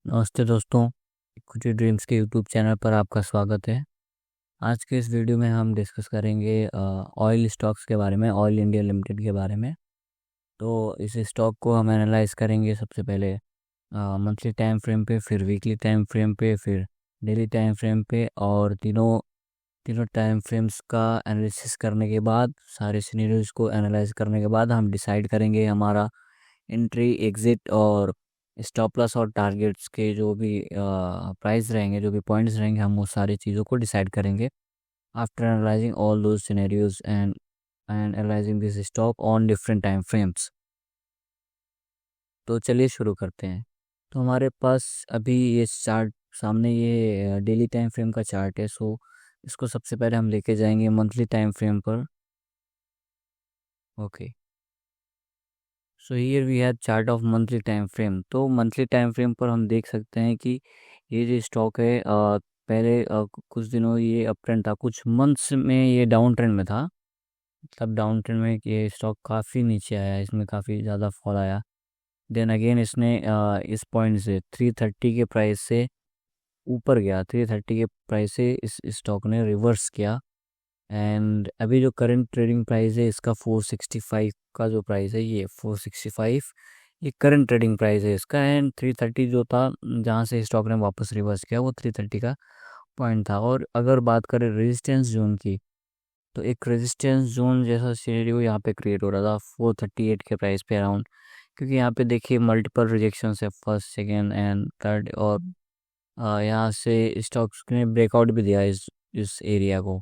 नमस्ते दोस्तों, equity dreams के यूट्यूब चैनल पर आपका स्वागत है। आज के इस वीडियो में हम डिस्कस करेंगे ऑयल स्टॉक्स के बारे में, ऑयल इंडिया लिमिटेड के बारे में। तो इस स्टॉक को हम एनालाइज करेंगे सबसे पहले मंथली टाइम फ्रेम पे, फिर वीकली टाइम फ्रेम पे, फिर डेली टाइम फ्रेम पे, और तीनों तीनों टाइम फ्रेम्स का एनालिसिस करने के बाद, सारे सिनेरियोज को एनालाइज करने के बाद हम डिसाइड करेंगे हमारा एंट्री, एग्जिट और स्टॉप लॉस और टारगेट्स के जो भी प्राइस रहेंगे, जो भी पॉइंट्स रहेंगे, हम वो सारी चीज़ों को डिसाइड करेंगे after analysing all those scenarios and analysing this stock on different time frames. तो चलिए शुरू करते हैं। तो हमारे पास अभी ये चार्ट सामने, ये डेली टाइम फ्रेम का चार्ट है। सो इसको सबसे पहले हम लेके जाएंगे मंथली टाइम फ्रेम पर। Okay, so here we have chart of monthly time frame. तो मंथली टाइम फ्रेम पर हम देख सकते हैं कि ये जो स्टॉक है, पहले कुछ दिनों ये अप ट्रेंड था, कुछ मंथ्स में ये डाउन ट्रेंड में था। तब डाउन ट्रेंड में ये स्टॉक काफ़ी नीचे आया, इसमें काफ़ी ज़्यादा फॉल आया। देन अगेन इसने इस पॉइंट से 330 के प्राइस से ऊपर गया, 330 के प्राइस से इस स्टॉक ने रिवर्स किया। एंड अभी जो करंट ट्रेडिंग प्राइस है इसका 465 का जो प्राइस है, ये 465 ये करंट ट्रेडिंग प्राइस है इसका। एंड 330 जो था, जहाँ से स्टॉक ने वापस रिवर्स किया, वो 330 का पॉइंट था। और अगर बात करें रेजिस्टेंस जोन की, तो एक रेजिस्टेंस जोन जैसा सिनेरियो यहाँ पे क्रिएट हो रहा था 438 के प्राइस पे अराउंड, क्योंकि यहाँ पे देखिए मल्टीपल रिजेक्शन है, फर्स्ट, सेकेंड एंड थर्ड। और यहाँ से स्टॉक्स ने ब्रेकआउट भी दिया इस एरिया को।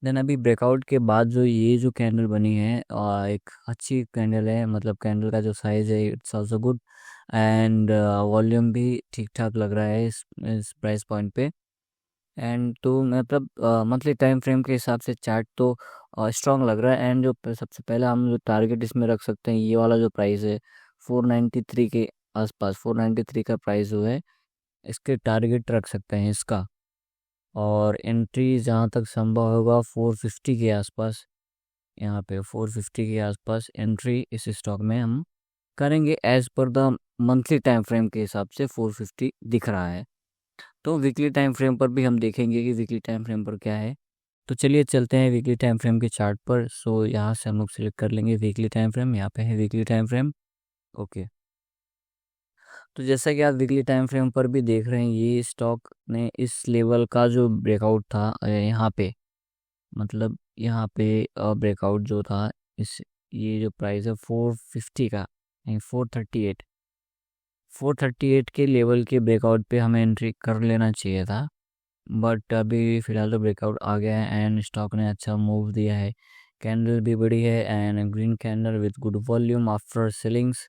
देन अभी ब्रेकआउट के बाद जो ये जो कैंडल बनी है, एक अच्छी कैंडल है, मतलब कैंडल का जो साइज है it's also good. And volume भी ठीक ठाक लग रहा है इस प्राइस पॉइंट पे। एंड तो मतलब मंथली टाइम फ्रेम के हिसाब से चार्ट तो स्ट्रांग लग रहा है। एंड जो सबसे पहले हम जो टारगेट इसमें रख सकते हैं, ये वाला जो प्राइस है 493 के आसपास, 493 का प्राइस जो है, इसके टारगेट रख सकते हैं इसका। और एंट्री जहाँ तक संभव होगा 450 के आसपास, यहाँ पे 450 के आसपास एंट्री इस स्टॉक में हम करेंगे as per the monthly time frame के हिसाब से 450 दिख रहा है। तो वीकली टाइम फ्रेम पर भी हम देखेंगे कि वीकली टाइम फ्रेम पर क्या है। तो चलिए चलते हैं वीकली टाइम फ्रेम के चार्ट पर। सो यहाँ से हम लोग सिलेक्ट कर लेंगे वीकली टाइम फ्रेम, यहाँ पे है वीकली टाइम फ्रेम। ओके, तो जैसा कि आप वीकली टाइम फ्रेम पर भी देख रहे हैं, ये स्टॉक ने इस लेवल का जो ब्रेकआउट था यहाँ पे, मतलब यहाँ पे ब्रेकआउट जो था, इस ये जो प्राइस है 450 का, नहीं 438 के लेवल के ब्रेकआउट पे हमें एंट्री कर लेना चाहिए था। बट अभी फ़िलहाल तो ब्रेकआउट आ गया है एंड स्टॉक ने अच्छा मूव दिया है। कैंडल भी बड़ी है and green candle with good volume after ceilings.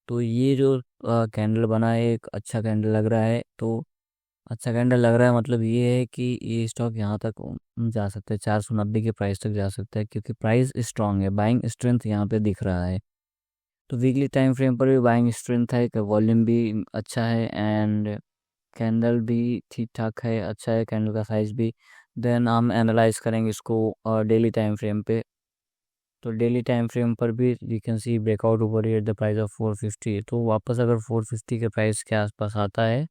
तो ये जो कैंडल बना है, एक अच्छा कैंडल लग रहा है। तो अच्छा कैंडल लग रहा है मतलब ये है कि ये स्टॉक यहाँ तक जा सकता है, 490 के प्राइस तक जा सकता है, क्योंकि प्राइस स्ट्रांग है, बाइंग स्ट्रेंथ यहाँ पे दिख रहा है। तो वीकली टाइम फ्रेम पर भी बाइंग स्ट्रेंथ है, वॉल्यूम भी अच्छा है एंड कैंडल भी ठीक ठाक है, अच्छा है कैंडल का साइज भी। देन हम एनालाइज करेंगे इसको डेली टाइम फ्रेम पे। तो डेली टाइम फ्रेम पर भी you can see breakout over at the price of 450। तो वापस अगर 450 के प्राइस के आसपास आता है,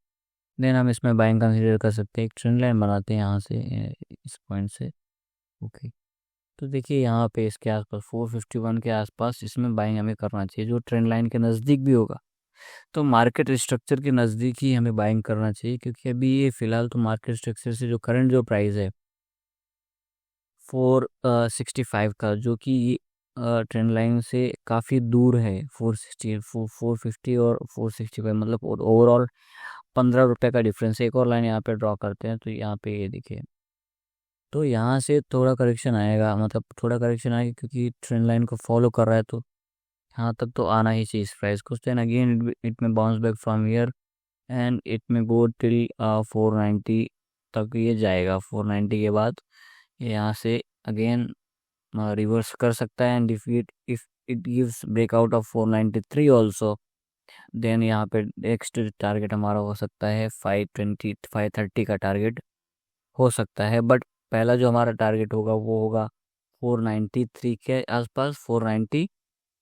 देन हम इसमें बाइंग कंसीडर कर सकते हैं। एक ट्रेंड लाइन बनाते हैं यहाँ से, इस पॉइंट से। ओके, तो देखिए यहाँ पे इसके आसपास 451 के आसपास इसमें बाइंग हमें करना चाहिए, जो ट्रेंड लाइन के नज़दीक भी होगा। तो मार्केट स्ट्रक्चर के नज़दीक ही हमें बाइंग करना चाहिए, क्योंकि अभी ये फ़िलहाल तो मार्केट स्ट्रक्चर से जो करंट जो प्राइस है 465 का, जो कि ट्रेंड लाइन से काफ़ी दूर है, 450 और 465, मतलब ओवरऑल 15 रुपये का डिफरेंस है। एक और लाइन यहाँ पे ड्रॉ करते हैं, तो यहाँ पे ये देखिए, तो यहाँ से थोड़ा करेक्शन आएगा, मतलब थोड़ा करेक्शन आएगा, क्योंकि ट्रेंड लाइन को फॉलो कर रहा है। तो यहाँ तक तो आना ही चाहिए इस प्राइस को। देन अगेन इट में bounce back from here and it में गो टिल 490 तक ये जाएगा। 490 के बाद ये यहाँ से अगेन रिवर्स कर सकता है। And if it gives breakout of 493 also, then यहाँ पे नेक्स्ट टारगेट हमारा हो सकता है 530 का टारगेट हो सकता है। बट पहला जो हमारा टारगेट होगा वो होगा 493 के आसपास, 490।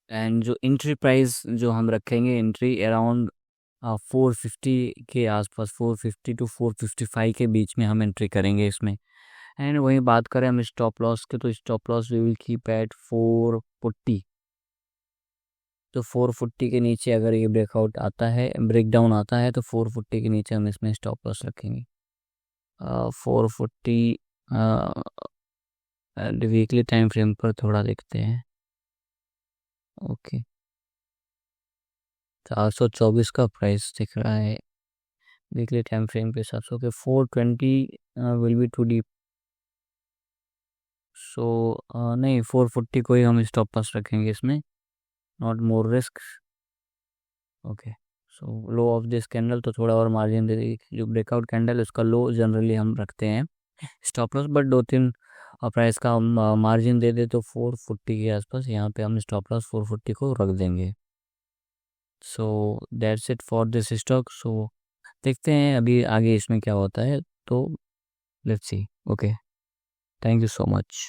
एंड जो एंट्री प्राइस जो हम रखेंगे, एंट्री अराउंड 450 के आसपास, 450 टू 455 के बीच में हम एंट्री करेंगे इसमें। एंड वहीं बात करें हम स्टॉप लॉस के, तो stop loss we will keep at 440। तो 440 के नीचे अगर ये ब्रेकआउट आता है, ब्रेकडाउन आता है, तो 440 के नीचे हम इसमें स्टॉप लॉस रखेंगे। 440 वीकली टाइम फ्रेम पर थोड़ा देखते हैं। ओके, 424 का प्राइस दिख रहा है वीकली टाइम फ्रेम के हिसाब से। Okay, 420 will be too deep. So नहीं, 440 को ही हम स्टॉप लॉस रखेंगे इसमें, not more risk. Okay, so low of this candle तो थोड़ा और मार्जिन दे देगी। जो ब्रेकआउट कैंडल उसका लो जनरली हम रखते हैं स्टॉप लॉस, बट 2-3 प्राइस का हम मार्जिन दे दे तो 440 के आसपास यहाँ पे हम स्टॉप लॉस 440 को रख देंगे। So that's it for this stock. So देखते हैं अभी आगे इसमें क्या होता है, तो let's see. Okay, thank you so much.